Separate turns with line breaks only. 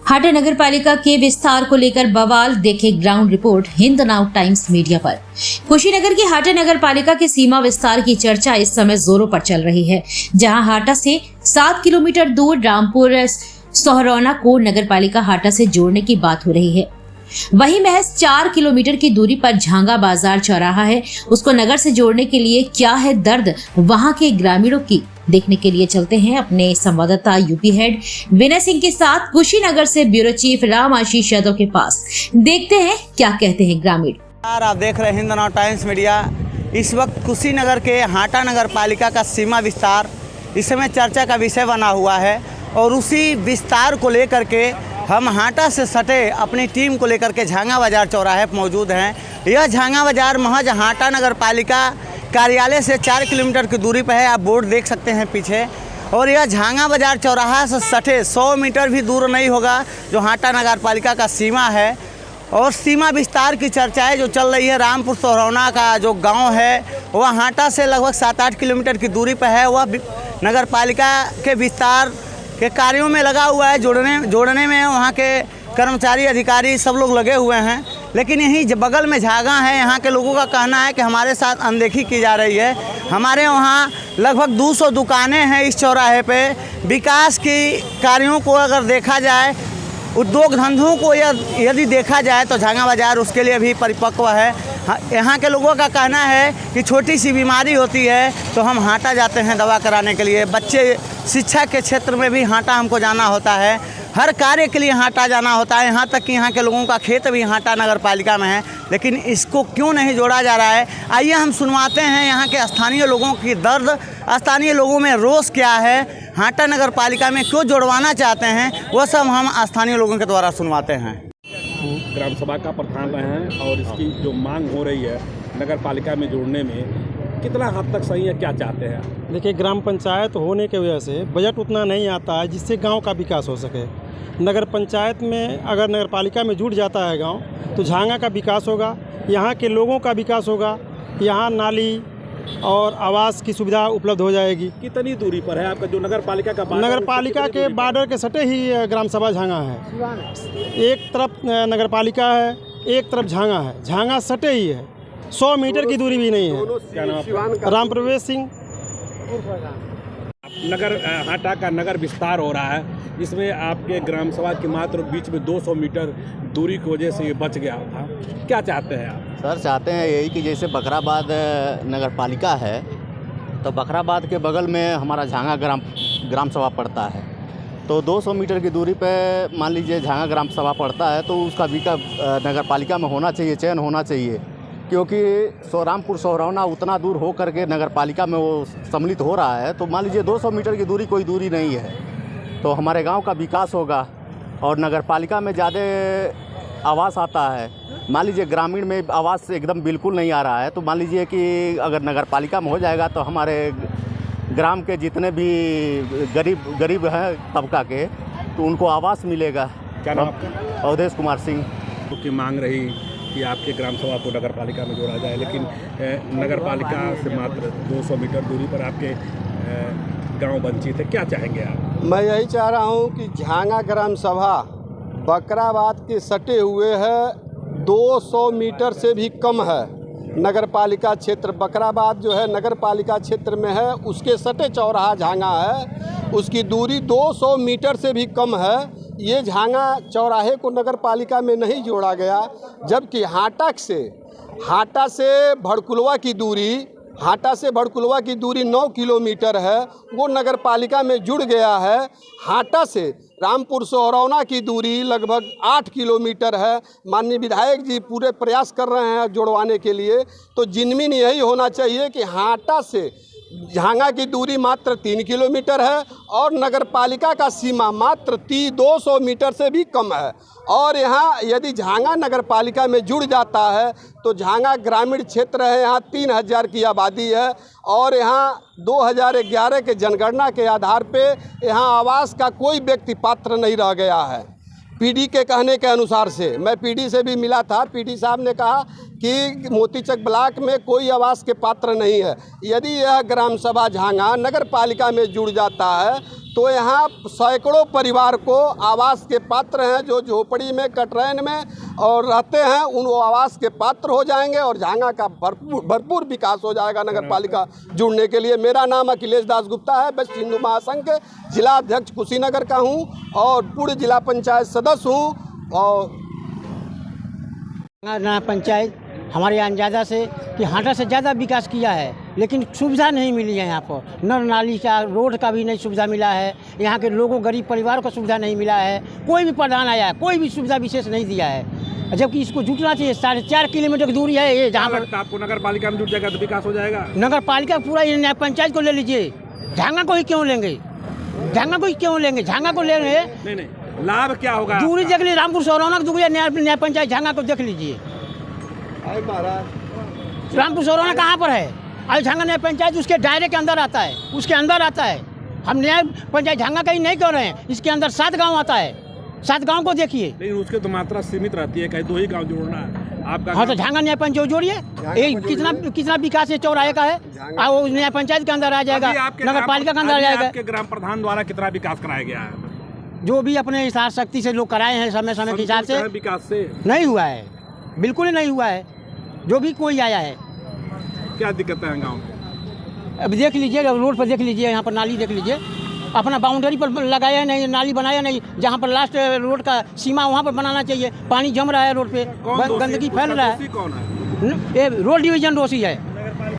हाटा नगर पालिका के विस्तार को लेकर बवाल, देखे ground report Hind now times media पर। कुशीनगर की हाटा नगर पालिका के सीमा विस्तार की चर्चा इस समय जोरों पर चल रही है, जहां हाटा से 7 किलोमीटर दूर रामपुर सोहरौना को नगर पालिका हाटा से जोड़ने की बात हो रही है। वहीं महज 4 किलोमीटर की दूरी पर झांगा बाजार चौराहा है, उसको नगर से जोड़ने के लिए क्या है दर्द वहां के ग्रामीणों की, देखने के लिए चलते हैं अपने संवाददाता यूपी हेड विनय सिंह के साथ कुशीनगर से ब्यूरो चीफ राम आशीष यादव के पास। देखते हैं क्या कहते हैं ग्रामीण।
आप देख रहे हैं हिंद नाउ टाइम्स मीडिया। इस वक्त कुशीनगर के हाटा नगर पालिका का सीमा विस्तार इस समय चर्चा का विषय बना हुआ है और उसी विस्तार को लेकर के हम हाटा से सटे अपनी टीम को लेकर के झांगा बाजार चौराहे पर मौजूद हैं। यह झांगा बाजार महज हाटा नगर पालिका कार्यालय से 4 किलोमीटर की दूरी पर है। आप बोर्ड देख सकते हैं पीछे। और यह झांगा बाजार चौराहा से सटे 100 मीटर भी दूर नहीं होगा जो हाटा नगर पालिका का सीमा है। और सीमा विस्तार की चर्चाएं जो चल रही है, रामपुर सोहरौना का जो गांव है वह हाटा से लगभग 7-8 किलोमीटर की दूरी पर है। वह नगर पालिका के विस्तार के कार्यों में लगा हुआ है, जोड़ने में वहाँ के कर्मचारी अधिकारी सब लोग लगे हुए हैं। लेकिन यहीं बगल में झांगा है, यहाँ के लोगों का कहना है कि हमारे साथ अनदेखी की जा रही है। हमारे वहाँ लगभग 200 दुकानें हैं इस चौराहे पे। विकास की कार्यों को अगर देखा जाए, उद्योग धंधों को यदि देखा जाए तो झांगा बाजार उसके लिए भी परिपक्व है। यहाँ के लोगों का कहना है कि छोटी सी बीमारी होती है तो हम हाटा जाते हैं दवा कराने के लिए। बच्चे शिक्षा के क्षेत्र में भी हाटा हमको जाना होता है, हर कार्य के लिए हाटा जाना होता है। यहाँ तक कि यहाँ के लोगों का खेत भी हाटा नगर पालिका में है, लेकिन इसको क्यों नहीं जोड़ा जा रहा है? आइए हम सुनवाते हैं यहाँ के स्थानीय लोगों की दर्द, स्थानीय लोगों में रोष क्या है, हाटा नगर पालिका में क्यों जोड़वाना चाहते हैं, वह सब हम स्थानीय लोगों के द्वारा सुनवाते हैं।
ग्राम सभा का प्रधान रहे हैं और इसकी जो मांग हो रही है नगर पालिका में जोड़ने में कितना हद तक सही है, क्या चाहते हैं?
देखिए, ग्राम पंचायत होने की वजह से बजट उतना नहीं आता है जिससे गांव का विकास हो सके। नगर पंचायत में अगर नगर पालिका में जुड़ जाता है गांव तो झांगा का विकास होगा, यहाँ के लोगों का विकास होगा, यहाँ नाली और आवास की सुविधा उपलब्ध हो जाएगी।
कितनी दूरी पर है आपका जो नगर पालिका का
नगर पालिका के बॉर्डर के सटे ही ग्राम सभा झांगा है। एक तरफ नगर पालिका है, एक तरफ झांगा है, झांगा सटे ही है, 100 मीटर की दूरी भी नहीं है।
क्या नाम?
राम प्रवेश सिंह।
नगर हाटा का नगर विस्तार हो रहा है, इसमें आपके ग्राम सभा की मात्र बीच में 200 मीटर दूरी की वजह से ये बच गया था। क्या चाहते हैं आप?
सर, चाहते हैं यही कि जैसे बकराबाद नगर पालिका है तो बकराबाद के बगल में हमारा झांगा ग्राम सभा पड़ता है, तो 200 मीटर की दूरी पे मान लीजिए झांगा ग्राम सभा पड़ता है तो उसका विकास नगर पालिका में होना चाहिए, चयन होना चाहिए। क्योंकि रामपुर सोहरौना उतना दूर हो करके नगर पालिका में वो सम्मिलित हो रहा है, तो मान लीजिए 200 मीटर की दूरी कोई दूरी नहीं है, तो हमारे गांव का विकास होगा। और नगर पालिका में ज़्यादा आवास आता है, मान लीजिए ग्रामीण में आवास एकदम बिल्कुल नहीं आ रहा है, तो मान लीजिए कि अगर नगर पालिका में हो जाएगा तो हमारे ग्राम के जितने भी गरीब हैं तबका के, तो उनको आवास मिलेगा।
क्या नाम आपका?
अवधेश कुमार सिंह।
की मांग रही कि आपके ग्राम सभा को नगर पालिका में जोड़ा जाए, लेकिन नगर पालिका से मात्र 200 मीटर दूरी पर आपके गांव वंचित है। क्या चाहेंगे आप?
मैं यही चाह रहा हूं कि झांगा ग्राम सभा बकराबाद के सटे हुए है, 200 मीटर से भी कम है। नगर पालिका क्षेत्र बकराबाद जो है नगर पालिका क्षेत्र में है, उसके सटे चौराहा झांगा है, उसकी दूरी 200 मीटर से भी कम है। ये झांगा चौराहे को नगर पालिका में नहीं जोड़ा गया, जबकि हाटा से भड़कुलवा की दूरी 9 किलोमीटर है, वो नगर पालिका में जुड़ गया है। हाटा से रामपुर सोहरौना की दूरी लगभग 8 किलोमीटर है। माननीय विधायक जी पूरे प्रयास कर रहे हैं जोड़वाने के लिए, तो जिनमिन यही होना चाहिए कि हाटा से झांगा की दूरी मात्र 3 किलोमीटर है और नगर पालिका का सीमा मात्र 200 मीटर से भी कम है। और यहाँ यदि झांगा नगर पालिका में जुड़ जाता है तो झांगा ग्रामीण क्षेत्र है, यहाँ 3000 की आबादी है और यहाँ 2011 के जनगणना के आधार पे यहाँ आवास का कोई व्यक्ति पात्र नहीं रह गया है। पीडी के कहने के अनुसार से, मैं पीडी से भी मिला था, पीडी साहब ने कहा कि मोतीचक ब्लॉक में कोई आवास के पात्र नहीं है। यदि यह ग्राम सभा झांगा नगर पालिका में जुड़ जाता है तो तो यहाँ सैकड़ों परिवार को आवास के पात्र हैं जो झोपड़ी में कटरैन में और रहते हैं, उन आवास के पात्र हो जाएंगे और झांगा का भरपूर विकास हो जाएगा नगर पालिका जुड़ने के लिए। मेरा नाम अखिलेश दास गुप्ता है, वेस्ट हिंदू महासंघ के जिला अध्यक्ष कुशीनगर का हूँ और पूर्व जिला पंचायत सदस्य हूँ। और
पंचायत हमारे यहाँ ज़्यादा से कि हाटा से ज़्यादा विकास किया है, लेकिन सुविधा नहीं मिली है। यहाँ पर नल नाली का, रोड का भी नहीं सुविधा मिला है। यहाँ के लोगों, गरीब परिवारों को सुविधा नहीं मिला है। कोई भी प्रधान आया है, कोई भी सुविधा विशेष नहीं दिया है, जबकि इसको जुटना चाहिए। 4.5 किलोमीटर की दूरी है ये, जहाँ पर
आपको नगर पालिका में जुट जाएगा तो विकास हो जाएगा।
नगर पालिका पूरा न्याय पंचायत को ले लीजिए, झांगा को ही क्यों लेंगे? झांगा को ही क्यों लेंगे? झांगा को लेंगे
नहीं, लाभ क्या होगा?
दूरी देख लीजिए, रामपुर सौरौना की दूरी है, न्याय पंचायत झांगा को देख लीजिए। रामपुर सौरौना कहाँ पर है? अरे झांगा न्याय पंचायत उसके दायरे के अंदर आता है, उसके अंदर आता है। हम न्याय पंचायत झांगा का ही नहीं कर रहे हैं, इसके अंदर 7 गांव आता है। 7 गांव को देखिए।
लेकिन उसके तो मात्रा सीमित रहती है, कहीं 2 ही गांव जोड़ना है आपका।
हाँ, तो झांगा न्याय पंचायत जोड़िए। कितना विकास है चौराहे का है, और वो न्याय पंचायत के अंदर आ जाएगा, नगर पालिका के अंदर आ जाएगा।
आपके ग्राम प्रधान द्वारा कितना विकास कराया गया है?
जो भी अपने हिसाब शक्ति से लोग कराए हैं, समय के हिसाब से
विकास से
नहीं हुआ है, बिल्कुल ही नहीं हुआ है। जो भी कोई आया है,
क्या दिक्कत है गाँव में?
अब देख लीजिए, रोड पर देख लीजिए, यहाँ पर नाली देख लीजिए, अपना बाउंड्री पर लगाया नहीं, नाली बनाया नहीं। जहाँ पर लास्ट रोड का सीमा वहाँ पर बनाना चाहिए। पानी जम रहा है रोड पे, गंदगी फैल रहा है।
कौन है?
ये रोड डिवीजन दोषी है।